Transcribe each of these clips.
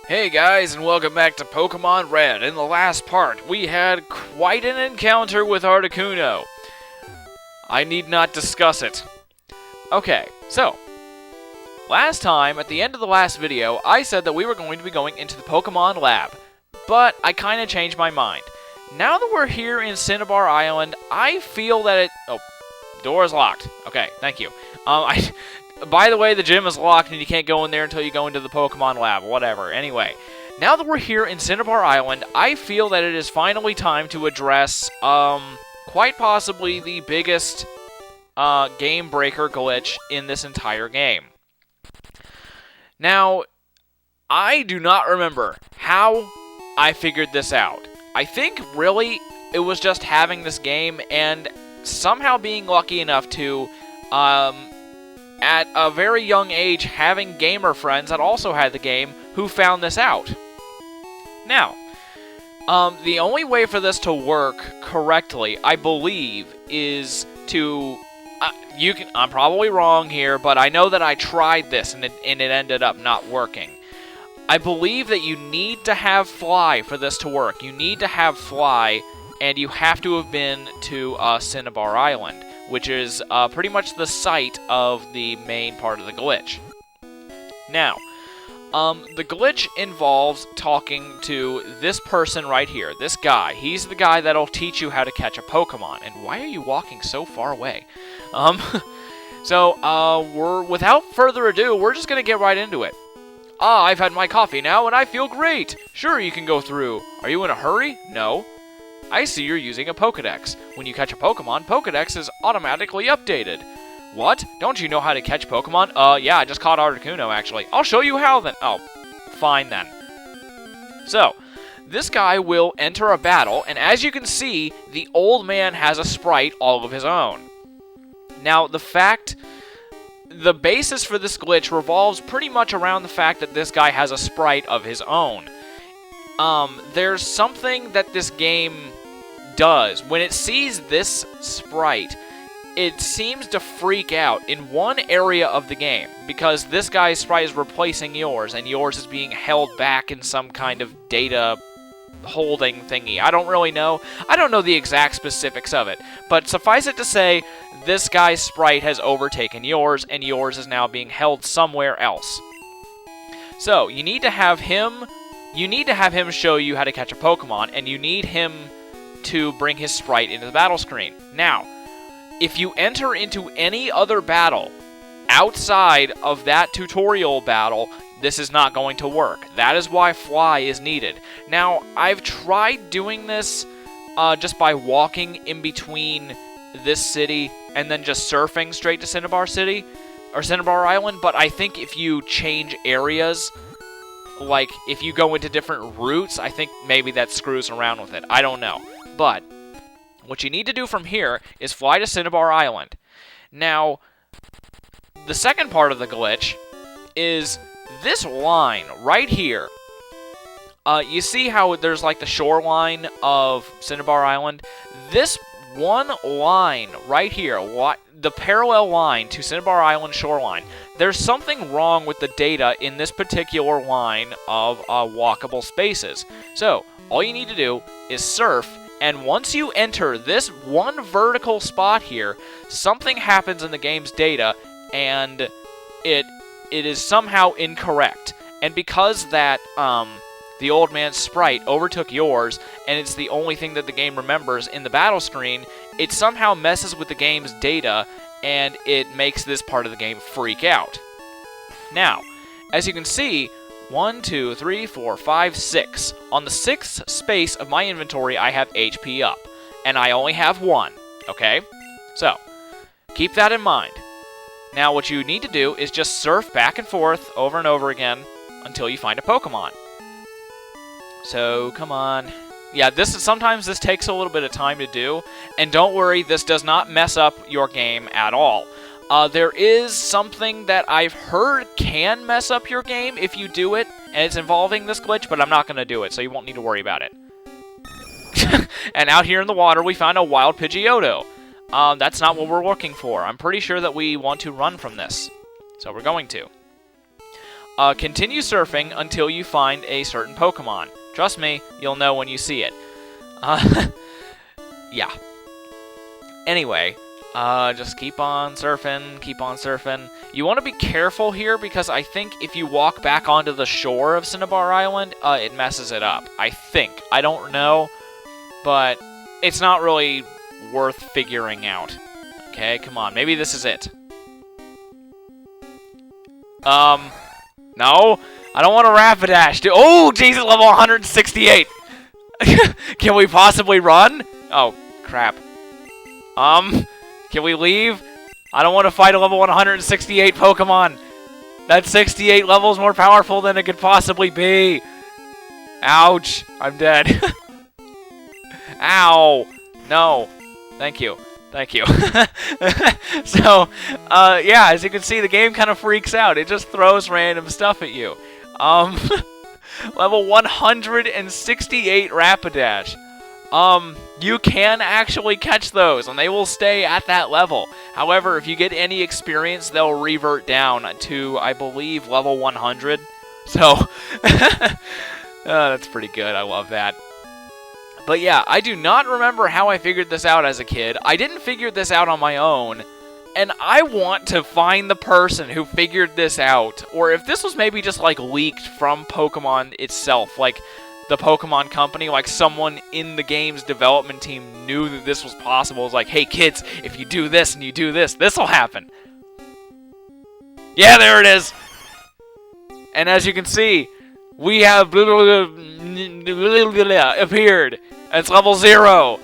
Hey guys, and welcome back to Pokemon Red. In the last part, we had quite an encounter with Articuno. I need not discuss it. Okay, so, last time, at the end of the last video, I said that we were going to be going into the Pokemon Lab, but I kind of changed my mind. Now that we're here in Cinnabar Island, I feel that it... Oh, door is locked. Okay, thank you. By the way, the gym is locked and you can't go in there until you go into the Pokemon Lab. Whatever. Anyway, now that we're here in Cinnabar Island, I feel that it is finally time to address, quite possibly the biggest, game breaker glitch in this entire game. Now, I do not remember how I figured this out. I think, really, it was just having this game and somehow being lucky enough to, at a very young age, having gamer friends that also had the game who found this out. Now, the only way for this to work correctly, I believe, is to... I'm probably wrong here, but I know that I tried this and it ended up not working. I believe that you need to have Fly for this to work. You need to have Fly, and you have to have been to Cinnabar Island, which is pretty much the site of the main part of the glitch. Now, the glitch involves talking to this person right here, this guy. He's the guy that'll teach you how to catch a Pokemon. And why are you walking so far away? Without further ado, we're just going to get right into it. I've had my coffee now, and I feel great. Sure, you can go through. Are you in a hurry? No. I see you're using a Pokedex. When you catch a Pokemon, Pokedex is automatically updated. What? Don't you know how to catch Pokemon? Yeah, I just caught Articuno, actually. I'll show you how, then. Oh, fine, then. So, this guy will enter a battle, and as you can see, the old man has a sprite all of his own. Now, the basis for this glitch revolves pretty much around the fact that this guy has a sprite of his own. There's something that this game does. When it sees this sprite, it seems to freak out in one area of the game, because this guy's sprite is replacing yours, and yours is being held back in some kind of data holding thingy. I don't really know. I don't know the exact specifics of it, but suffice it to say, this guy's sprite has overtaken yours, and yours is now being held somewhere else. So, you need to have him show you how to catch a Pokemon, and you need him to bring his sprite into the battle screen. Now, if you enter into any other battle outside of that tutorial battle, this is not going to work. That is why Fly is needed. Now, I've tried doing this just by walking in between this city and then just surfing straight to Cinnabar City, or Cinnabar Island, but I think if you change areas, like, if you go into different routes, I think maybe that screws around with it. I don't know. But what you need to do from here is fly to Cinnabar Island. Now, the second part of the glitch is this line right here. You see how there's like the shoreline of Cinnabar Island? This one line right here, the parallel line to Cinnabar Island shoreline, there's something wrong with the data in this particular line of walkable spaces. So, all you need to do is surf, and once you enter this one vertical spot here, something happens in the game's data, and it is somehow incorrect. And because that, the old man's sprite overtook yours, and it's the only thing that the game remembers in the battle screen, it somehow messes with the game's data, and it makes this part of the game freak out. Now, as you can see, 1, 2, 3, 4, 5, 6. On the 6th space of my inventory, I have HP up, and I only have 1, okay? So, keep that in mind. Now, what you need to do is just surf back and forth over and over again until you find a Pokemon. So, come on. Yeah, sometimes this takes a little bit of time to do, and don't worry, this does not mess up your game at all. There is something that I've heard can mess up your game if you do it, and it's involving this glitch, but I'm not going to do it, so you won't need to worry about it. And out here in the water, we found a wild Pidgeotto. That's not what we're looking for. I'm pretty sure that we want to run from this, so we're going to. continue surfing until you find a certain Pokemon. Trust me, you'll know when you see it. Yeah. Anyway, just keep on surfing, keep on surfing. You want to be careful here because I think if you walk back onto the shore of Cinnabar Island, it messes it up. I think. I don't know, but it's not really worth figuring out. Okay, come on. Maybe this is it. No. I don't want a Rapidash, dude. Oh, Jesus, level 168. Can we possibly run? Oh, crap. Can we leave? I don't want to fight a level 168 Pokemon. That 68 levels more powerful than it could possibly be. Ouch. I'm dead. Ow. No. Thank you. Thank you. So, yeah, as you can see, the game kind of freaks out. It just throws random stuff at you. Level 168 Rapidash. You can actually catch those, and they will stay at that level. However, if you get any experience, they'll revert down to, I believe, level 100. So, that's pretty good. I love that. But yeah, I do not remember how I figured this out as a kid. I didn't figure this out on my own, and I want to find the person who figured this out. Or if this was maybe just, like, leaked from Pokemon itself, like the Pokemon Company, like someone in the game's development team knew that this was possible. It was like, hey kids, if you do this and you do this, this'll happen. Yeah, there it is. And as you can see, we have appeared. It's level 0.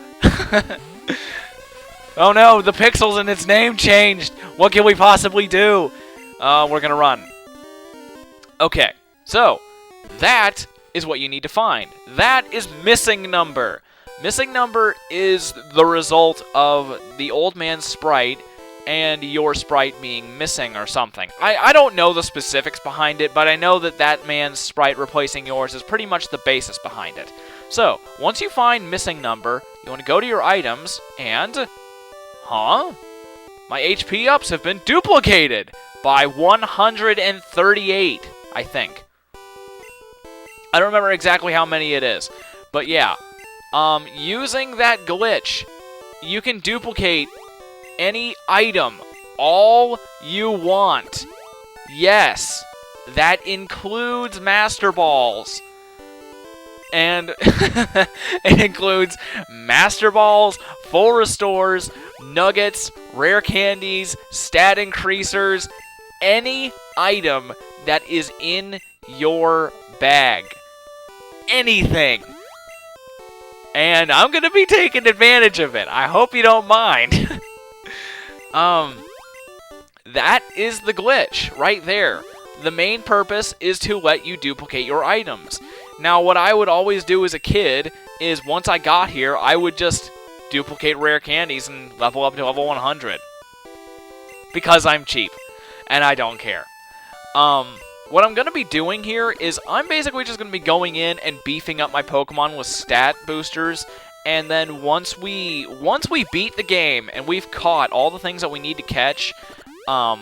Oh no, the pixels in its name changed. What can we possibly do? We're gonna run. Okay, so that is what you need to find. That is Missing Number. Missing Number is the result of the old man's sprite and your sprite being missing or something. I don't know the specifics behind it, but I know that that man's sprite replacing yours is pretty much the basis behind it. So, once you find Missing Number, you want to go to your items and... Huh? My HP ups have been duplicated by 138, I think. I don't remember exactly how many it is, but yeah. Using that glitch, you can duplicate any item all you want. Yes, that includes Master Balls. And it includes Master Balls, full restores, nuggets, rare candies, stat increasers, any item that is in your bag. Anything. And I'm going to be taking advantage of it. I hope you don't mind. That is the glitch right there. The main purpose is to let you duplicate your items. Now, what I would always do as a kid is once I got here, I would just duplicate rare candies and level up to level 100. Because I'm cheap. And I don't care. What I'm going to be doing here is I'm basically just going to be going in and beefing up my Pokemon with stat boosters, and then once we beat the game and we've caught all the things that we need to catch, well,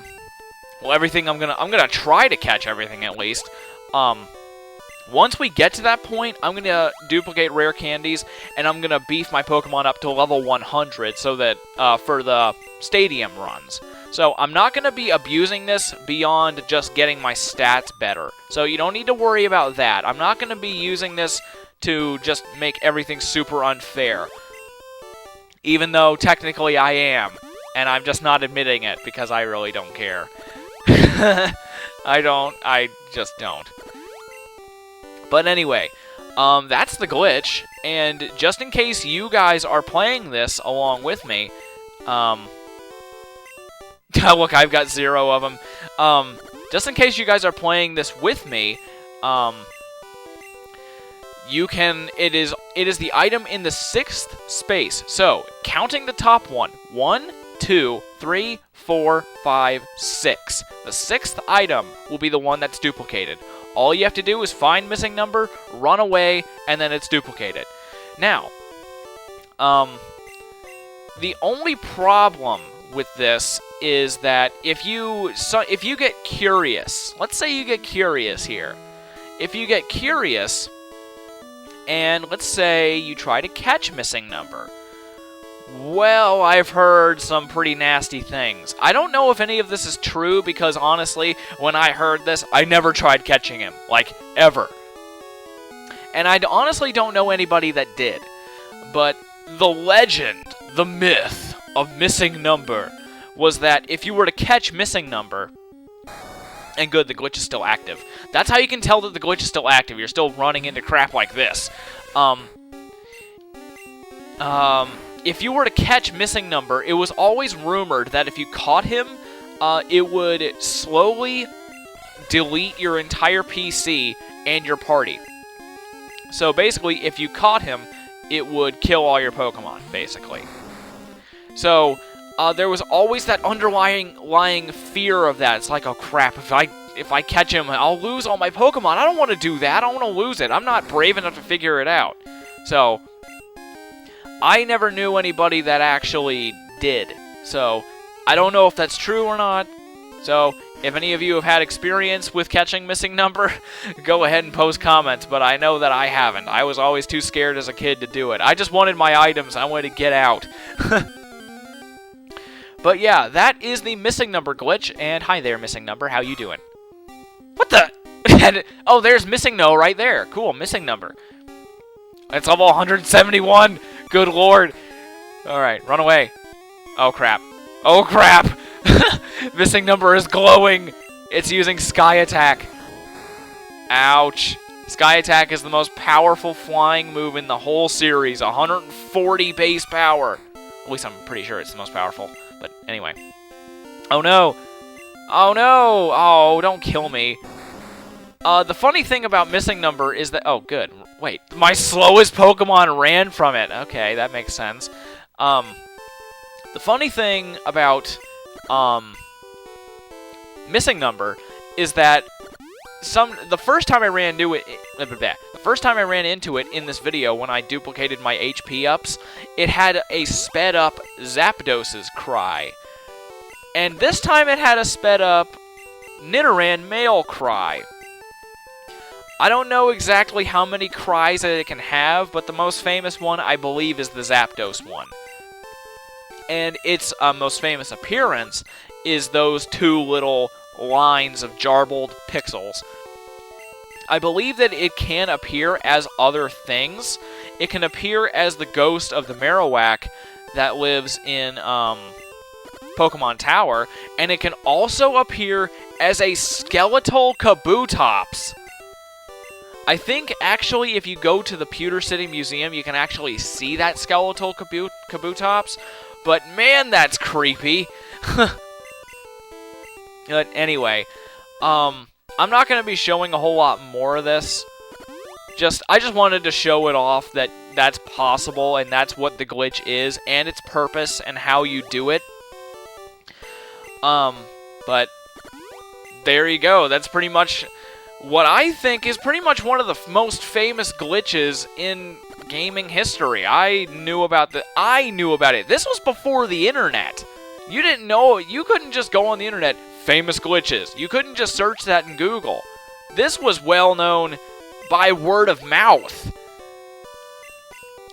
everything I'm gonna try to catch everything at least. Once we get to that point, I'm gonna duplicate rare candies and I'm gonna beef my Pokemon up to level 100 so that for the stadium runs. So I'm not going to be abusing this beyond just getting my stats better. So you don't need to worry about that. I'm not going to be using this to just make everything super unfair. Even though technically I am. And I'm just not admitting it because I really don't care. I just don't. But anyway, that's the glitch. And just in case you guys are playing this along with me, look, I've got 0 of them. Just in case you guys are playing this with me, you can. It is the item in the 6th space. So counting the top one: 1, 2, 3, 4, 5, 6. The 6th item will be the one that's duplicated. All you have to do is find Missing Number, run away, and then it's duplicated. Now, the only problem with this is that if you get curious, let's say you get curious here. If you get curious, and let's say you try to catch missing number. Well, I've heard some pretty nasty things. I don't know if any of this is true, because honestly, when I heard this, I never tried catching him. Like, ever. And I honestly don't know anybody that did. But the legend, the myth of missing number was that if you were to catch missing number, and good, the glitch is still active. That's how you can tell that the glitch is still active. You're still running into crap like this. If you were to catch missing number, it was always rumored that if you caught him, it would slowly delete your entire PC and your party. So basically, if you caught him, it would kill all your Pokemon, basically. So, there was always that underlying fear of that. It's like, oh crap, if I catch him, I'll lose all my Pokemon. I don't want to do that. I don't want to lose it. I'm not brave enough to figure it out. So, I never knew anybody that actually did. So, I don't know if that's true or not. So, if any of you have had experience with catching missing number, go ahead and post comments, but I know that I haven't. I was always too scared as a kid to do it. I just wanted my items. I wanted to get out. But yeah, that is the missing number glitch, and hi there, missing number. How you doing? What the? Oh, there's MissingNo right there. Cool, missing number. It's level 171. Good lord. Alright, run away. Oh, crap. Oh, crap. Missing number is glowing. It's using Sky Attack. Ouch. Sky Attack is the most powerful flying move in the whole series. 140 base power. At least I'm pretty sure it's the most powerful. But anyway. Oh, no. Oh, no. Oh, don't kill me. The funny thing about missing number is that... Oh, good. Wait. My slowest Pokemon ran from it. Okay, that makes sense. The funny thing about... missing number is that the first time I ran into it in this video when I duplicated my HP ups, it had a sped up Zapdos's cry. And this time it had a sped up Nidoran male cry. I don't know exactly how many cries that it can have, but the most famous one I believe is the Zapdos one. And its most famous appearance is those two little lines of jarbled pixels. I believe that it can appear as other things. It can appear as the ghost of the Marowak that lives in Pokemon Tower, and it can also appear as a skeletal Kabutops. I think, actually, if you go to the Pewter City Museum, you can actually see that skeletal Kabutops, but man, that's creepy. But anyway, I'm not going to be showing a whole lot more of this. I just wanted to show it off that that's possible, and that's what the glitch is, and its purpose, and how you do it. But there you go. That's pretty much what I think is pretty much one of the most famous glitches in gaming history. I knew about it. This was before the internet. You didn't know. You couldn't just go on the internet, famous glitches. You couldn't just search that in Google. This was well known by word of mouth.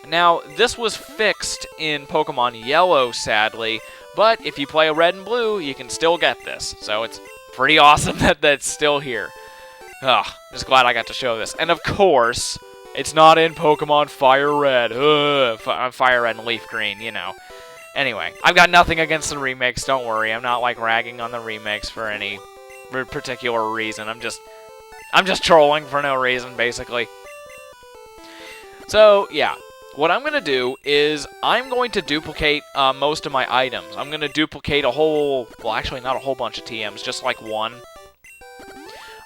Now, this was fixed in Pokemon Yellow, sadly, but if you play Red and Blue, you can still get this. So it's pretty awesome that that's still here. Ugh, just glad I got to show this. And of course, it's not in Pokemon Fire Red. Fire Red and Leaf Green, you know. Anyway, I've got nothing against the remakes, don't worry. I'm not, like, ragging on the remakes for any particular reason. I'm just trolling for no reason, basically. So, yeah. What I'm going to do is I'm going to duplicate most of my items. I'm going to duplicate a whole... Well, actually, not a whole bunch of TMs, just, like, one.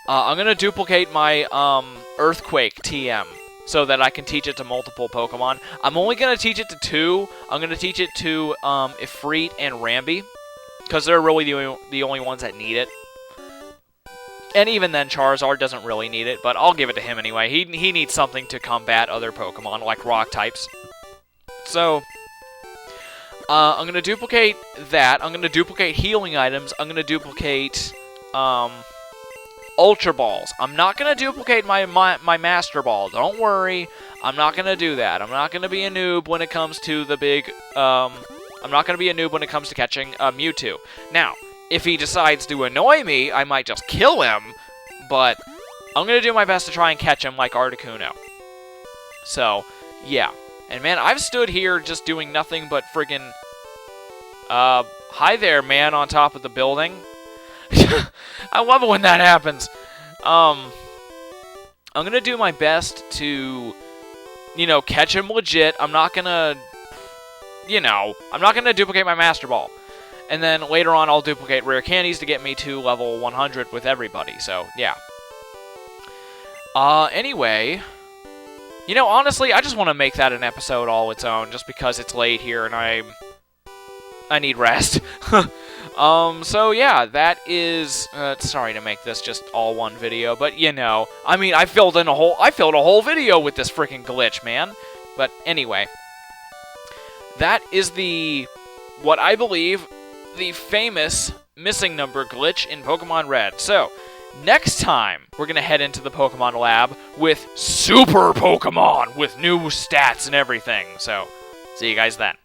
I'm going to duplicate my Earthquake TM so that I can teach it to multiple Pokemon. I'm only going to teach it to 2. I'm going to teach it to Ifrit and Rambi, because they're really the only ones that need it. And even then, Charizard doesn't really need it, but I'll give it to him anyway. He needs something to combat other Pokemon, like Rock types. So, I'm gonna duplicate that. I'm gonna duplicate healing items. I'm gonna duplicate, Ultra Balls. I'm not gonna duplicate my Master Ball. Don't worry. I'm not gonna do that. I'm not gonna be a noob when it comes to the big, I'm not gonna be a noob when it comes to catching Mewtwo. Now, if he decides to annoy me, I might just kill him, but I'm gonna do my best to try and catch him like Articuno. So, yeah. And man, I've stood here just doing nothing but friggin', hi there, man, on top of the building. I love it when that happens. I'm gonna do my best to, you know, catch him legit. I'm not gonna, you know, I'm not gonna duplicate my Master Ball. And then later on, I'll duplicate rare candies to get me to level 100 with everybody. So, yeah. Anyway, you know, honestly, I just want to make that an episode all its own, just because it's late here and I need rest. So yeah, that is, sorry to make this just all one video, but you know, I mean, I filled a whole video with this freaking glitch, man. But anyway, that is what I believe, the famous missing number glitch in Pokemon Red. So, next time, we're gonna head into the Pokemon Lab with Super Pokemon, with new stats and everything. So, see you guys then.